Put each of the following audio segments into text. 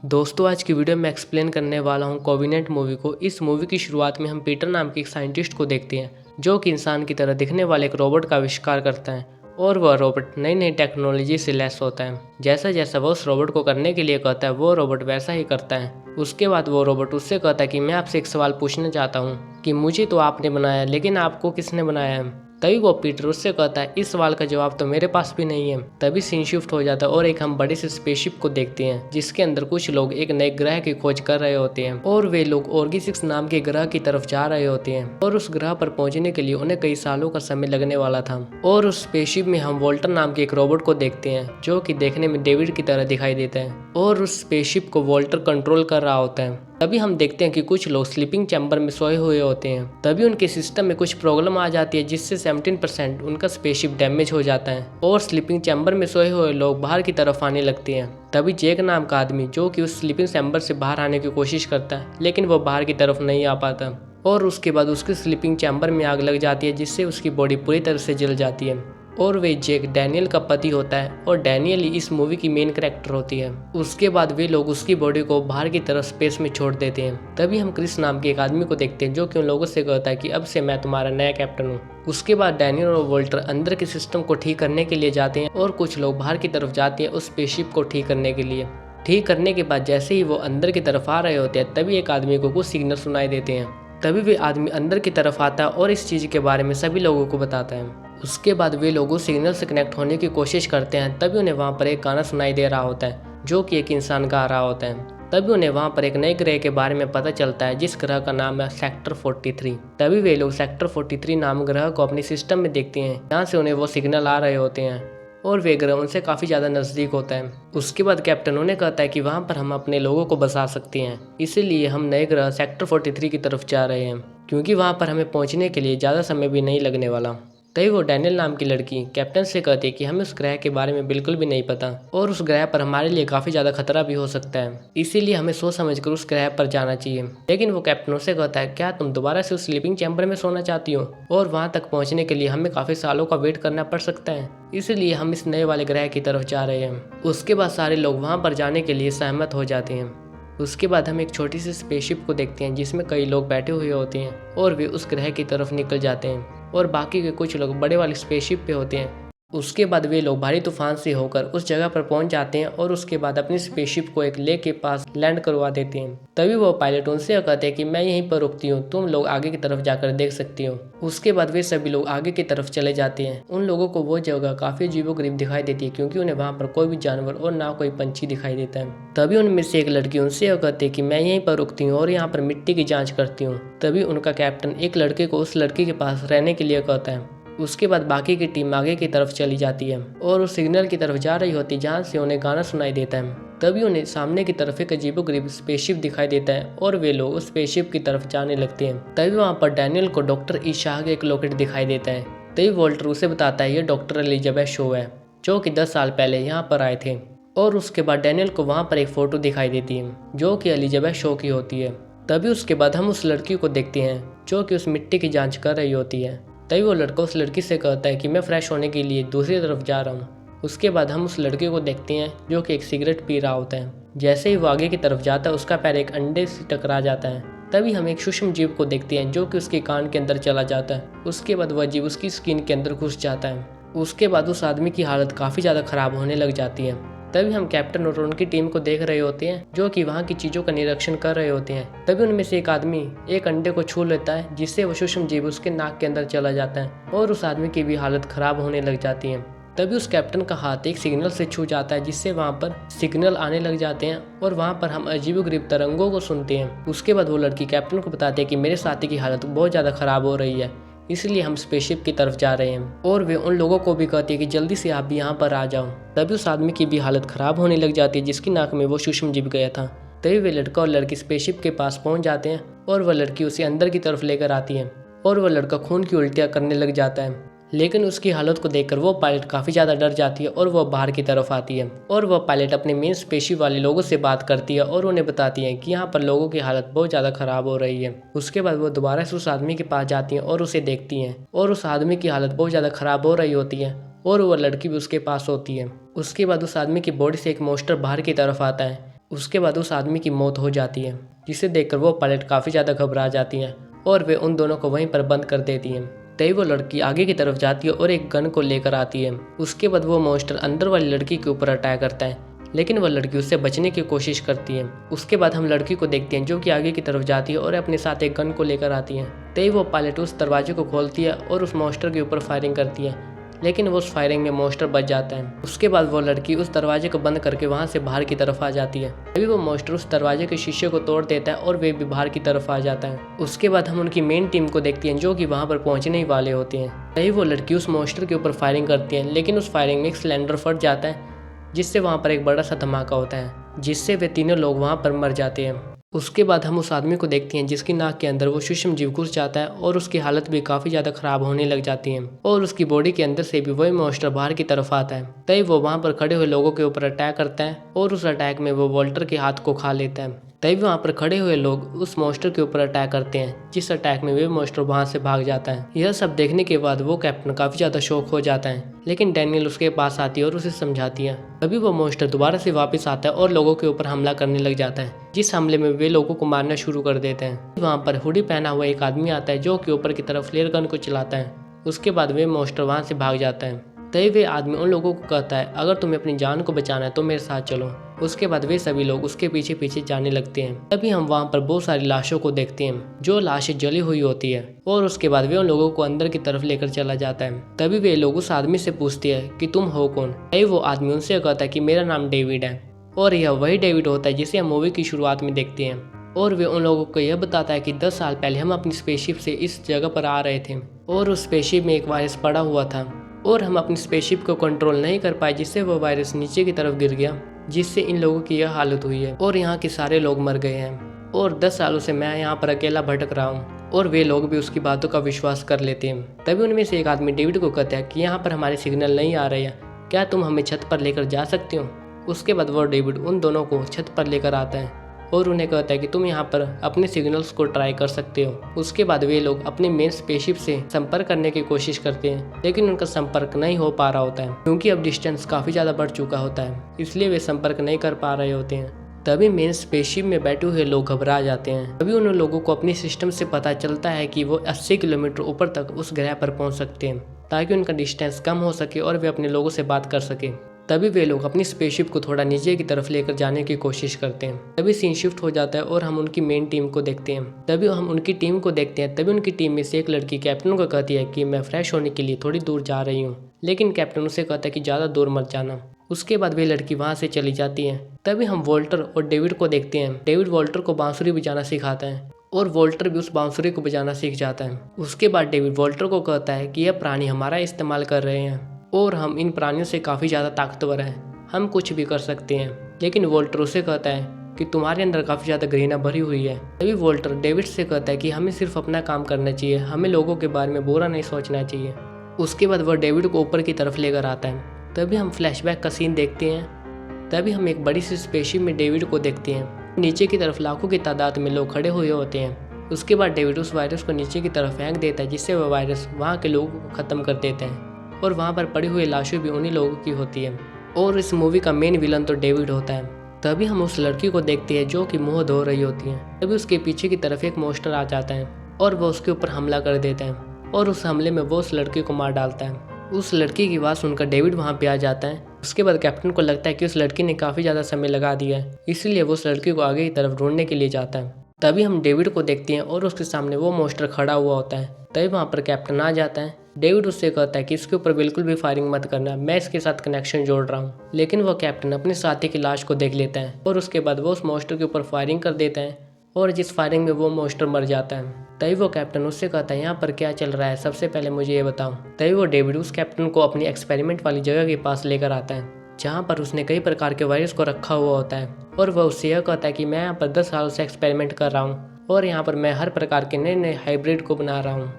दोस्तों आज की वीडियो में एक्सप्लेन करने वाला हूँ कोवेनेंट मूवी को। इस मूवी की शुरुआत में हम पीटर नाम के एक साइंटिस्ट को देखते हैं जो कि इंसान की तरह दिखने वाले एक रोबोट का आविष्कार करता है और वह रोबोट नई नई टेक्नोलॉजी से लैस होता है। जैसा जैसा वह उस रोबोट को करने के लिए कहता है वो रोबोट वैसा ही करता है। उसके बाद वो रोबोट उससे कहता है कि मैं आपसे एक सवाल पूछना चाहता हूँ कि मुझे तो आपने बनाया लेकिन आपको किसने बनाया है। तभी वो पीटर उससे कहता है इस सवाल का जवाब तो मेरे पास भी नहीं है। तभी सीन शिफ्ट हो जाता है और एक हम बड़े से स्पेसशिप को देखते हैं जिसके अंदर कुछ लोग एक नए ग्रह की खोज कर रहे होते हैं और वे लोग ऑर्गी-6 नाम के ग्रह की तरफ जा रहे होते हैं और उस ग्रह पर पहुंचने के लिए उन्हें कई सालों का समय लगने वाला था। और उस स्पेसशिप में हम वोल्टर नाम के एक रोबोट को देखते हैं जो कि देखने में डेविड की तरह दिखाई देता है और उस स्पेसशिप को वोल्टर कंट्रोल कर रहा होता है। तभी हम देखते हैं कि कुछ लोग स्लीपिंग चैम्बर में सोए हुए होते हैं। तभी उनके सिस्टम में कुछ प्रॉब्लम आ जाती है जिससे 17% उनका स्पेसशिप डैमेज हो जाता है और स्लीपिंग चैम्बर में सोए हुए लोग बाहर की तरफ आने लगते हैं। तभी जैक नाम का आदमी जो कि उस स्लीपिंग चैम्बर से बाहर आने की कोशिश करता है लेकिन वो बाहर की तरफ नहीं आ पाता और उसके बाद उसकी स्लीपिंग चैम्बर में आग लग जाती है जिससे उसकी बॉडी पूरी तरह से जल जाती है और वे जैक डैनियल का पति होता है और डैनियल ही इस मूवी की मेन कैरेक्टर होती है। उसके बाद वे लोग उसकी बॉडी को बाहर की तरफ स्पेस में छोड़ देते हैं। तभी हम क्रिस नाम के एक आदमी को देखते हैं जो कि उन लोगों से कहता है कि अब से मैं तुम्हारा नया कैप्टन हूँ। उसके बाद डैनियल और वोल्टर अंदर के सिस्टम को ठीक करने के लिए जाते हैं और कुछ लोग बाहर की तरफ जाते हैं उस स्पेसशिप को ठीक करने के लिए। ठीक करने के बाद जैसे ही वो अंदर की तरफ आ रहे होते हैं तभी एक आदमी को कुछ सिग्नल सुनाई देते हैं। तभी वे आदमी अंदर की तरफ आता है और इस चीज़ के बारे में सभी लोगों को बताता है। उसके बाद वे लोग उस सिग्नल से कनेक्ट होने की कोशिश करते हैं। तभी उन्हें वहाँ पर एक गाना सुनाई दे रहा होता है जो कि एक इंसान गा रहा होता है। तभी उन्हें वहाँ पर एक नए ग्रह के बारे में पता चलता है जिस ग्रह का नाम है सेक्टर 43। तभी वे लोग सेक्टर 43 नाम ग्रह को अपने सिस्टम में देखते हैं जहाँ से उन्हें वो सिग्नल आ रहे होते हैं और वे ग्रह उनसे काफ़ी ज़्यादा नज़दीक होता है। उसके बाद कैप्टन उन्हें कहता है कि वहाँ पर हम अपने लोगों को बसा सकते हैं, इसीलिए हम नए ग्रह सेक्टर 43 की तरफ जा रहे हैं क्योंकि वहाँ पर हमें पहुँचने के लिए ज़्यादा समय भी नहीं लगने वाला। तभी वो डैनियल नाम की लड़की कैप्टन से कहती है कि हमें उस ग्रह के बारे में बिल्कुल भी नहीं पता और उस ग्रह पर हमारे लिए काफ़ी ज़्यादा खतरा भी हो सकता है, इसीलिए हमें सोच समझकर उस ग्रह पर जाना चाहिए। लेकिन वो कैप्टन से कहता है क्या तुम दोबारा से उस स्लीपिंग चैम्बर में सोना चाहती हो और वहाँ तक पहुँचने के लिए हमें काफ़ी सालों का वेट करना पड़ सकता है, इसलिए हम इस नए वाले ग्रह की तरफ जा रहे हैं। उसके बाद सारे लोग वहाँ पर जाने के लिए सहमत हो जाते हैं। उसके बाद हम एक छोटी सी स्पेसशिप को देखते हैं जिसमें कई लोग बैठे हुए होते हैं और वे उस ग्रह की तरफ निकल जाते हैं और बाकी के कुछ लोग बड़े वाली स्पेसशिप पे होते हैं। उसके बाद वे लोग भारी तूफान से होकर उस जगह पर पहुंच जाते हैं और उसके बाद अपनी स्पेसशिप को एक लेक के पास लैंड करवा देते हैं। तभी वो पायलट उनसे कहते हैं कि मैं यहीं पर रुकती हूँ, तुम लोग आगे की तरफ जाकर देख सकती हो। उसके बाद वे सभी लोग आगे की तरफ चले जाते हैं। उन लोगों को वो जगह काफ़ी अजीबोगरीब दिखाई देती है क्योंकि उन्हें वहाँ पर कोई भी जानवर और ना कोई पंछी दिखाई देता है। तभी उनमें से एक लड़की उनसे कहती है कि मैं यहीं पर रुकती हूँ और यहाँ पर मिट्टी की जाँच करती हूँ। तभी उनका कैप्टन एक लड़के को उस लड़की के पास रहने के लिए कहता है। उसके बाद बाकी की टीम आगे की तरफ चली जाती है और उस सिग्नल की तरफ जा रही होती है जहाँ से उन्हें गाना सुनाई देता है। तभी उन्हें सामने की तरफ एक अजीबोगरीब स्पेसशिप दिखाई देता है और वे लोग उस स्पेसशिप की तरफ जाने लगते हैं। तभी वहाँ पर डैनियल को डॉक्टर ईशाह का एक लॉकेट दिखाई देता है। तभी वोल्टर उसे बताता है ये डॉक्टर एलिजाबेथ शो है जो कि 10 साल पहले यहाँ पर आए थे। और उसके बाद डैनियल को वहाँ पर एक फ़ोटो दिखाई देती है जो कि एलिजाबेथ शो की होती है। तभी उसके बाद हम उस लड़की को देखते हैं जो कि उस मिट्टी की जाँच कर रही होती है। तभी वो लड़का उस लड़की से कहता है कि मैं फ्रेश होने के लिए दूसरी तरफ जा रहा हूँ। उसके बाद हम उस लड़के को देखते हैं जो कि एक सिगरेट पी रहा होता है। जैसे ही वो आगे की तरफ जाता है उसका पैर एक अंडे से टकरा जाता है। तभी हम एक सूक्ष्म जीव को देखते हैं जो कि उसके कान के अंदर चला जाता है। उसके बाद वह जीव उसकी स्किन के अंदर घुस जाता है। उसके बाद उस आदमी की हालत काफ़ी ज़्यादा ख़राब होने लग जाती है। तभी हम कैप्टन और उनकी टीम को देख रहे होते हैं जो कि वहाँ की चीज़ों का निरीक्षण कर रहे होते हैं। तभी उनमें से एक आदमी एक अंडे को छू लेता है जिससे वो सूक्ष्म जीव उसके नाक के अंदर चला जाता है और उस आदमी की भी हालत ख़राब होने लग जाती है। तभी उस कैप्टन का हाथ एक सिग्नल से छू जाता है जिससे वहाँ पर सिग्नल आने लग जाते हैं और वहाँ पर हम अजीबोगरीब तरंगों को सुनते हैं। उसके बाद वो लड़की कैप्टन को बताती है कि मेरे साथी की हालत बहुत ज़्यादा ख़राब हो रही है, इसलिए हम स्पेसशिप की तरफ जा रहे हैं। और वे उन लोगों को भी कहती है कि जल्दी से आप भी यहाँ पर आ जाओ। तभी उस आदमी की भी हालत ख़राब होने लग जाती है जिसकी नाक में वो सूक्ष्म जीव गया था। तभी वे लड़का और लड़की स्पेसशिप के पास पहुँच जाते हैं और वह लड़की उसे अंदर की तरफ लेकर आती है और वह लड़का खून की उल्टियाँ करने लग जाता है। लेकिन उसकी हालत को देखकर वो पायलट काफ़ी ज़्यादा डर जाती है और वह बाहर की तरफ आती है और वह पायलट अपने मेन स्पेसशिप वाले लोगों से बात करती है और उन्हें बताती है कि यहाँ पर लोगों की हालत बहुत ज़्यादा ख़राब हो रही है। उसके बाद वो दोबारा से उस आदमी के पास जाती हैं और उसे देखती हैं और उस आदमी की हालत बहुत ज़्यादा ख़राब हो रही होती है और वह लड़की भी उसके पास होती है। उसके बाद उस आदमी की बॉडी से एक मॉन्स्टर बाहर की तरफ आता है उसके बाद उस आदमी की मौत हो जाती है, जिसे देखकर वो पायलट काफ़ी ज़्यादा घबरा जाती हैं और वे उन दोनों को वहीं पर बंद कर देती हैं। तभी वो लड़की आगे की तरफ जाती है और एक गन को लेकर आती है। उसके बाद वो मॉन्स्टर अंदर वाली लड़की के ऊपर अटैक करता है, लेकिन वह लड़की उससे बचने की कोशिश करती है। उसके बाद हम लड़की को देखते हैं जो कि आगे की तरफ जाती है और अपने साथ एक गन को लेकर आती है। तभी वो पायलट उस दरवाजे को खोलती है और उस मॉन्स्टर के ऊपर फायरिंग करती है, लेकिन वो उस फायरिंग में मॉन्स्टर बच जाता है। उसके बाद वो लड़की उस दरवाजे को बंद करके वहां से बाहर की तरफ आ जाती है। तभी वो मॉन्स्टर उस दरवाजे के शीशे को तोड़ देता है और वे भी बाहर की तरफ आ जाता है। उसके बाद हम उनकी मेन टीम को देखते हैं जो कि वहां पर पहुंचने ही वाले होते हैं। तभी वो लड़की उस मॉन्स्टर के ऊपर फायरिंग करती है, लेकिन उस फायरिंग में एक सिलेंडर फट जाता है, जिससे वहां पर एक बड़ा सा धमाका होता है, जिससे वे तीनों लोग वहां पर मर जाते हैं। उसके बाद हम उस आदमी को देखते हैं जिसकी नाक के अंदर वो सूक्ष्म जीव घुस जाता है और उसकी हालत भी काफ़ी ज़्यादा खराब होने लग जाती है और उसकी बॉडी के अंदर से भी वही मॉन्स्टर बाहर की तरफ आता है। तभी वो वहाँ पर खड़े हुए लोगों के ऊपर अटैक करता है और उस अटैक में वो वॉल्टर के हाथ को खा लेता है। तभी वहाँ पर खड़े हुए लोग उस मॉन्स्टर के ऊपर अटैक करते हैं, जिस अटैक में वे मॉन्स्टर वहाँ से भाग जाता है। यह सब देखने के बाद वो कैप्टन काफ़ी ज़्यादा शॉक हो जाता है, लेकिन डैनियल उसके पास आती है और उसे समझाती है। तभी वो मॉन्स्टर दोबारा से वापस आता है और लोगों के ऊपर हमला करने लग जाता है, जिस हमले में वे लोगों को मारना शुरू कर देते हैं। वहाँ पर हुडी पहना हुआ एक आदमी आता है जो कि ऊपर की तरफ फ्लेयर गन को चलाता है। उसके बाद वे मॉन्स्टर वहाँ से भाग जाता है। तभी वे आदमी उन लोगों को कहता है, अगर तुम्हें अपनी जान को बचाना है तो मेरे साथ चलो। उसके बाद वे सभी लोग उसके पीछे पीछे जाने लगते हैं। तभी हम वहाँ पर बहुत सारी लाशों को देखते हैं, जो लाशें जली हुई होती है, और उसके बाद वे उन लोगों को अंदर की तरफ लेकर चला जाता है। तभी वे लोग उस आदमी से पूछते हैं कि तुम हो कौन। तभी वो आदमी उनसे कहता है कि मेरा नाम डेविड है, और यह वही डेविड होता है जिसे हम मूवी की शुरुआत में देखते हैं। और वे उन लोगों को यह बताता है कि 10 साल पहले हम अपनी स्पेसशिप से इस जगह पर आ रहे थे और उस स्पेसशिप में एक वायरस पड़ा हुआ था और हम अपनी स्पेसशिप को कंट्रोल नहीं कर पाए, जिससे वो वायरस नीचे की तरफ गिर गया, जिससे इन लोगों की यह हालत हुई है और यहाँ के सारे लोग मर गए हैं और 10 सालों से मैं यहाँ पर अकेला भटक रहा हूँ। और वे लोग भी उसकी बातों का विश्वास कर लेते हैं। तभी उनमें से एक आदमी डेविड को कहता है कि यहाँ पर हमारे सिग्नल नहीं आ रहे हैं, क्या तुम हमें छत पर लेकर जा सकते हो। उसके बाद वो डेविड उन दोनों को छत पर लेकर आता है और उन्हें कहता है कि तुम यहाँ पर अपने सिग्नल्स को ट्राई कर सकते हो। उसके बाद वे लोग अपने मेन स्पेसशिप से संपर्क करने की कोशिश करते हैं, लेकिन उनका संपर्क नहीं हो पा रहा होता है क्योंकि अब डिस्टेंस काफ़ी ज़्यादा बढ़ चुका होता है, इसलिए वे संपर्क नहीं कर पा रहे होते हैं। तभी मेन स्पेसशिप में बैठे हुए लोग घबरा जाते हैं। तभी उन लोगों को अपने सिस्टम से पता चलता है कि वो 80 किलोमीटर ऊपर तक उस ग्रह पर पहुँच सकते हैं, ताकि उनका डिस्टेंस कम हो सके और वे अपने लोगों से बात कर सके। तभी वे लोग अपनी स्पेसशिप को थोड़ा नीचे की तरफ लेकर जाने की कोशिश करते हैं। तभी सीन शिफ्ट हो जाता है और हम उनकी मेन टीम को देखते हैं। तभी उनकी टीम में से एक लड़की कैप्टन को कहती है कि मैं फ्रेश होने के लिए थोड़ी दूर जा रही हूँ, लेकिन कैप्टन उसे कहता है कि ज़्यादा दूर मत जाना। उसके बाद वे लड़की वहाँ से चली जाती है। तभी हम वॉल्टर और डेविड को देखते हैं। डेविड वॉल्टर को बांसुरी बजाना सिखाता है और वॉल्टर भी उस बांसुरी को बजाना सीख जाता है। उसके बाद डेविड वॉल्टर को कहता है कि यह प्राणी हमारा इस्तेमाल कर रहे हैं और हम इन प्राणियों से काफ़ी ज़्यादा ताकतवर हैं, हम कुछ भी कर सकते हैं। लेकिन वॉल्टर उसे कहता है कि तुम्हारे अंदर काफ़ी ज़्यादा घृणा भरी हुई है। तभी वॉल्टर डेविड से कहता है कि हमें सिर्फ अपना काम करना चाहिए, हमें लोगों के बारे में बुरा नहीं सोचना चाहिए। उसके बाद वह डेविड को ऊपर की तरफ लेकर आता है। तभी हम फ्लैशबैक का सीन देखते हैं। तभी हम एक बड़ी सी स्पेसशिप में डेविड को देखते हैं। नीचे की तरफ लाखों की तादाद में लोग खड़े हुए होते हैं। उसके बाद डेविड उस वायरस को नीचे की तरफ फेंक देता है, जिससे वह वायरस वहाँ के लोगों को ख़त्म कर देते हैं और वहाँ पर पड़ी हुई लाशें भी उन्हीं लोगों की होती है। और इस मूवी का मेन विलन तो डेविड होता है। तभी हम उस लड़की को देखते हैं जो कि मुंह धो रही होती है। तभी उसके पीछे की तरफ एक मॉन्स्टर आ जाता है और वह उसके ऊपर हमला कर देता है और उस हमले में वो उस लड़की को मार डालता है। उस लड़की की आवाज़ सुनकर डेविड वहाँ पे आ जाता है। उसके बाद कैप्टन को लगता है कि उस लड़की ने काफ़ी ज़्यादा समय लगा दिया है, इसलिए वो उस लड़की को आगे की तरफ ढूंढने के लिए जाता है। तभी हम डेविड को देखते हैं और उसके सामने वो मॉन्स्टर खड़ा हुआ होता है। तभी वहाँ पर कैप्टन आ जाता है। डेविड उससे कहता है कि इसके ऊपर बिल्कुल भी फायरिंग मत करना, मैं इसके साथ कनेक्शन जोड़ रहा हूँ। लेकिन वो कैप्टन अपने साथी की लाश को देख लेता है और उसके बाद वो उस मॉन्स्टर के ऊपर फायरिंग कर देता है और जिस फायरिंग में वो मॉन्स्टर मर जाता है। तभी वो कैप्टन उससे कहता है यहाँ पर क्या चल रहा है, सबसे पहले मुझे ये बताओ। तभी वो डेविड उस कैप्टन को अपनी एक्सपेरिमेंट वाली जगह के पास लेकर आता है, जहाँ पर उसने कई प्रकार के वायरस को रखा हुआ होता है और वह उससे यह कहता है कि मैं यहाँ पर 10 सालों से एक्सपेरिमेंट कर रहा हूँ और यहाँ पर मैं हर प्रकार के नए नए हाइब्रिड को बना रहा हूँ।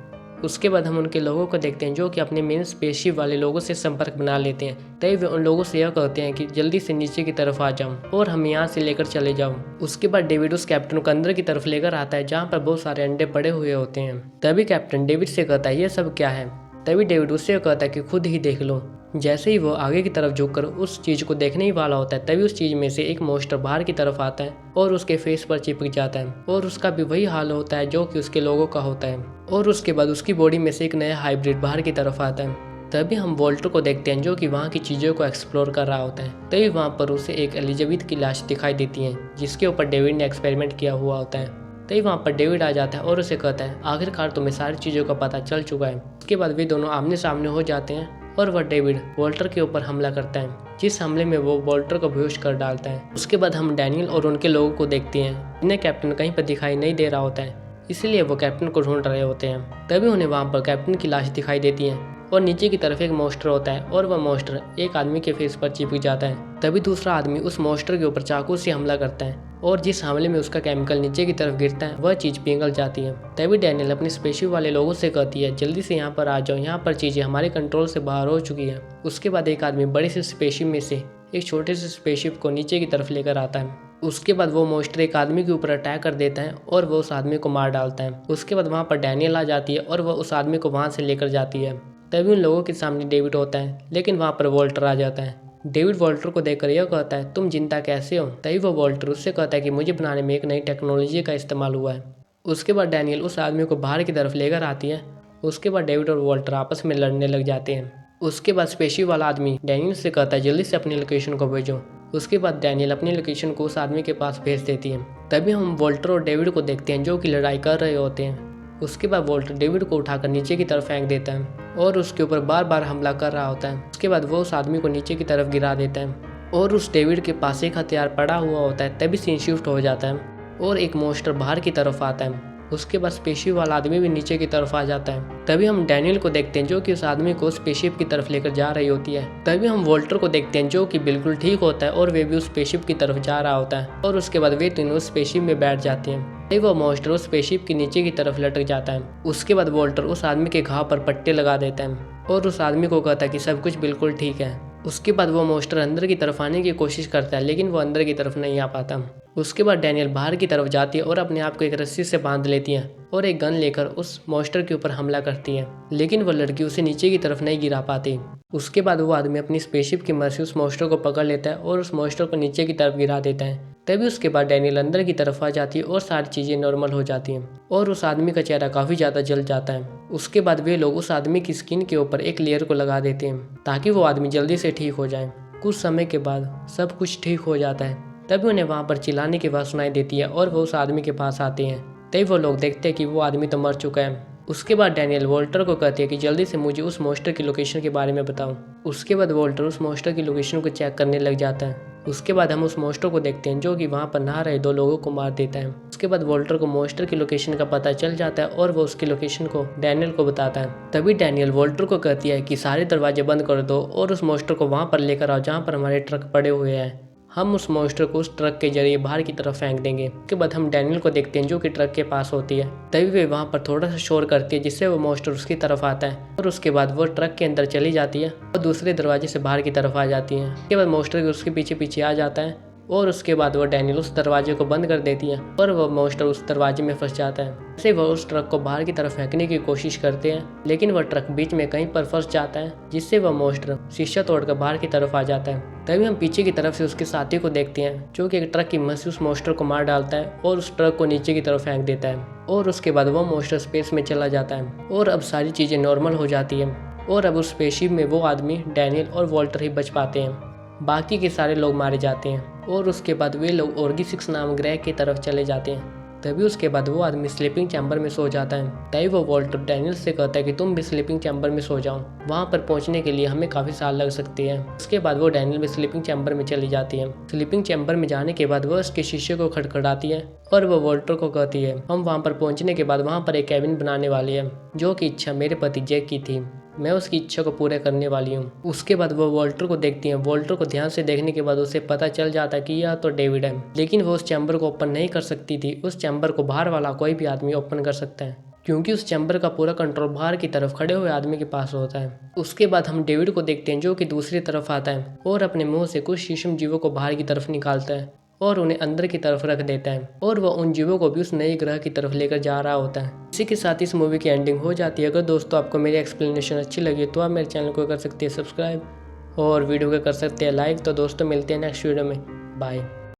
उसके बाद हम उनके लोगों को देखते हैं जो कि अपने मेन स्पेसशिप वाले लोगों से संपर्क बना लेते हैं। तभी वे उन लोगों से यह कहते हैं कि जल्दी से नीचे की तरफ आ जाऊं और हम यहाँ से लेकर चले जाऊं। उसके बाद डेविड उस कैप्टन को अंदर की तरफ लेकर आता है जहाँ पर बहुत सारे अंडे पड़े हुए होते हैं। तभी कैप्टन डेविड से कहता है ये सब क्या है। तभी डेविड उससे कहता है कि खुद ही देख लो जैसे ही वो आगे की तरफ झुककर उस चीज़ को देखने ही वाला होता है, तभी उस चीज़ में से एक मॉन्स्टर बाहर की तरफ आता है और उसके फेस पर चिपक जाता है और उसका भी वही हाल होता है जो कि उसके लोगों का होता है। और उसके बाद उसकी बॉडी में से एक नया हाइब्रिड बाहर की तरफ आता है। तभी हम वॉल्टर को देखते हैं जो कि वहाँ की चीज़ों को एक्सप्लोर कर रहा होता है। तभी वहाँ पर उसे एक एलिजाबेथ की लाश दिखाई देती है जिसके ऊपर डेविड ने एक्सपेरिमेंट किया हुआ होता है। तभी वहाँ पर डेविड आ जाता है और उसे कहता है आखिरकार तुम्हें सारी चीज़ों का पता चल चुका है। उसके बाद वे दोनों आमने सामने हो जाते हैं और वह डेविड वॉल्टर के ऊपर हमला करता है, जिस हमले में वो वॉल्टर को बेहोश कर डालता है। उसके बाद हम डैनियल और उनके लोगों को देखते हैं जिन्हें कैप्टन कहीं पर दिखाई नहीं दे रहा होता है, इसलिए वो कैप्टन को ढूंढ रहे होते हैं। तभी उन्हें वहाँ पर कैप्टन की लाश दिखाई देती है और नीचे की तरफ एक मॉन्स्टर होता है और वह मॉन्स्टर एक आदमी के फेस पर चिपक जाता है। तभी दूसरा आदमी उस मॉन्स्टर के ऊपर चाकू से हमला करता है और जिस हमले में उसका केमिकल नीचे की तरफ गिरता है वह चीज़ पिघल जाती है। तभी डैनियल अपने स्पेसशिप वाले लोगों से कहती है जल्दी से यहाँ पर आ जाओ, यहाँ पर चीज़ें हमारे कंट्रोल से बाहर हो चुकी है। उसके बाद एक आदमी बड़े से स्पेसशिप में से एक छोटे से स्पेसशिप को नीचे की तरफ लेकर आता है। उसके बाद वो मॉन्स्टर एक आदमी के ऊपर अटैक कर देता है और वो उस आदमी को मार डालता है। उसके बाद वहाँ पर डैनियल आ जाती है और वह उस आदमी को वहाँ से लेकर जाती है। तभी उन लोगों के सामने डेविड होता है, लेकिन वहाँ पर वॉल्टर आ जाता है। डेविड वॉल्टर को देखकर यह कहता है तुम जिंदा कैसे हो। तभी वो वॉल्टर उससे कहता है कि मुझे बनाने में एक नई टेक्नोलॉजी का इस्तेमाल हुआ है। उसके बाद डैनियल उस आदमी को बाहर की तरफ लेकर आती है। उसके बाद डेविड और वॉल्टर आपस में लड़ने लग जाते हैं। उसके बाद स्पेसशिप वाला आदमी डैनियल से कहता है जल्दी से अपनी लोकेशन को भेजो। उसके बाद डैनियल अपनी लोकेशन को उस आदमी के पास भेज देती है। तभी हम वॉल्टर और डेविड को देखते हैं जो कि लड़ाई कर रहे होते हैं। उसके बाद वॉल्टर डेविड को उठाकर नीचे की तरफ फेंक देता है और उसके ऊपर बार बार हमला कर रहा होता है। उसके बाद वो उस आदमी को नीचे की तरफ गिरा देता है और उस डेविड के पास एक हथियार पड़ा हुआ होता है। तभी सीन शिफ्ट हो जाता है और एक मॉन्स्टर बाहर की तरफ आता है। उसके बाद स्पेसशिप वाला आदमी भी नीचे की तरफ आ जाता है। तभी हम डैनियल को देखते हैं जो कि उस आदमी को स्पेसशिप की तरफ लेकर जा रही होती है। तभी हम वॉल्टर को देखते हैं जो कि बिल्कुल ठीक होता है और वे भी उस स्पेसशिप की तरफ जा रहा होता है और उसके बाद वे तीनों उस स्पेसशिप में बैठ जाते हैं। वो मॉन्स्टर उस स्पेसशिप के नीचे की तरफ लटक जाता है। उसके बाद वॉल्टर उस आदमी के घाव पर पट्टे लगा देता है और उस आदमी को कहता है कि सब कुछ बिल्कुल ठीक है। उसके बाद वो मॉन्स्टर अंदर की तरफ आने की कोशिश करता है, लेकिन वो अंदर की तरफ नहीं आ पाता। उसके बाद डैनियल बाहर की तरफ जाती है और अपने आप को एक रस्सी से बांध लेती है और एक गन लेकर उस मॉन्स्टर के ऊपर हमला करती है, लेकिन वो लड़की उसे नीचे की तरफ नहीं गिरा पाती। उसके बाद वो आदमी अपनी स्पेसशिप की मदद से उस मॉन्स्टर को पकड़ लेता है और उस मॉन्स्टर को नीचे की तरफ गिरा देता है। तभी उसके बाद डैनियल अंदर की तरफ आ जाती है और सारी चीज़ें नॉर्मल हो जाती हैं और उस आदमी का चेहरा काफ़ी ज़्यादा जल जाता है। उसके बाद वे लोग उस आदमी की स्किन के ऊपर एक लेयर को लगा देते हैं ताकि वो आदमी जल्दी से ठीक हो जाए। कुछ समय के बाद सब कुछ ठीक हो जाता है। तभी उन्हें वहाँ पर चिल्लाने की आवाज़ सुनाई देती है और वो उस आदमी के पास आते हैं। तभी वो लोग देखते हैं कि वो आदमी तो मर चुका है। उसके बाद डैनियल वॉल्टर को कहती है कि जल्दी से मुझे उस मॉन्स्टर की लोकेशन के बारे में बताओ। उसके बाद वॉल्टर उस मॉन्स्टर की लोकेशन को चेक करने लग जाता है। उसके बाद हम उस मॉन्स्टर को देखते हैं जो कि वहाँ पर नहा रहे दो लोगों को मार देता है। उसके बाद वॉल्टर को मॉन्स्टर की लोकेशन का पता चल जाता है और वो उसकी लोकेशन को डैनियल को बताता है। तभी डैनियल वॉल्टर को कहती है कि सारे दरवाजे बंद कर दो और उस मॉन्स्टर को वहाँ पर लेकर आओ जहाँ पर हमारे ट्रक पड़े हुए हैं। हम उस मॉन्स्टर को उस ट्रक के जरिए बाहर की तरफ फेंक देंगे। उसके बाद हम डैनियल को देखते हैं जो कि ट्रक के पास होती है। तभी वे वहाँ पर थोड़ा सा शोर करती है जिससे वो मॉन्स्टर उसकी तरफ आता है और उसके बाद वो ट्रक के अंदर चली जाती है और दूसरे दरवाजे से बाहर की तरफ आ जाती है। उसके बाद मॉन्स्टर उसके पीछे पीछे आ जाता है और उसके बाद वो डैनियल उस दरवाजे को बंद कर देती है और वो मॉन्स्टर उस दरवाजे में फंस जाता है। ऐसे वो उस ट्रक को बाहर की तरफ फेंकने की कोशिश करते हैं, लेकिन वह ट्रक बीच में कहीं पर फंस जाता है जिससे वह मॉन्स्टर शीशा तोड़कर बाहर की तरफ आ जाता है। तभी हम पीछे की तरफ से उसके साथी को देखते हैं जो कि एक ट्रक की मदद से उस मॉन्स्टर को मार डालता है और उस ट्रक को नीचे की तरफ फेंक देता है और उसके बाद वो मॉन्स्टर स्पेस में चला जाता है और अब सारी चीज़ें नॉर्मल हो जाती है और अब उस स्पेसशिप में वो आदमी डैनियल और वॉल्टर ही बच पाते हैं। बाकी के सारे लोग मारे जाते हैं और उसके बाद वे लोग ऑर्गी 6 नाम ग्रह की तरफ चले जाते हैं। तभी उसके बाद वो आदमी स्लीपिंग चैम्बर में सो जाता है। तभी वो वॉल्टर डैनियल से कहता है कि तुम भी स्लीपिंग चैम्बर में सो जाओ, वहाँ पर पहुँचने के लिए हमें काफ़ी साल लग सकते हैं। उसके बाद वो डैनियल भी स्लीपिंग चैम्बर में चली जाती है। स्लीपिंग चैम्बर में जाने के बाद वो उसके शीशे को खटखटाती है और वो वॉल्टर को कहती है हम वहाँ पर पहुँचने के बाद वहाँ पर एक कैबिन बनाने वाली है जो कि इच्छा मेरे पति जैक की थी। मैं उसकी इच्छा को पूरा करने वाली हूँ। उसके बाद वो वॉल्टर को देखती है। वॉल्टर को ध्यान से देखने के बाद उसे पता चल जाता है कि यह तो डेविड है, लेकिन वो उस चैम्बर को ओपन नहीं कर सकती थी। उस चैम्बर को बाहर वाला कोई भी आदमी ओपन कर सकता है क्योंकि उस चैम्बर का पूरा कंट्रोल बाहर की तरफ खड़े हुए आदमी के पास होता है। उसके बाद हम डेविड को देखते हैं जो कि दूसरी तरफ आता है और अपने मुंह से कुछ सूक्ष्म जीवों को बाहर की तरफ निकालता है और उन्हें अंदर की तरफ रख देता है और वह उन जीवों को भी उस नए ग्रह की तरफ लेकर जा रहा होता है। इसी के साथ इस मूवी की एंडिंग हो जाती है। अगर दोस्तों आपको मेरी एक्सप्लेनेशन अच्छी लगी तो आप मेरे चैनल को कर सकते हैं सब्सक्राइब और वीडियो को कर सकते हैं लाइक। तो दोस्तों मिलते हैं नेक्स्ट वीडियो में, बाय।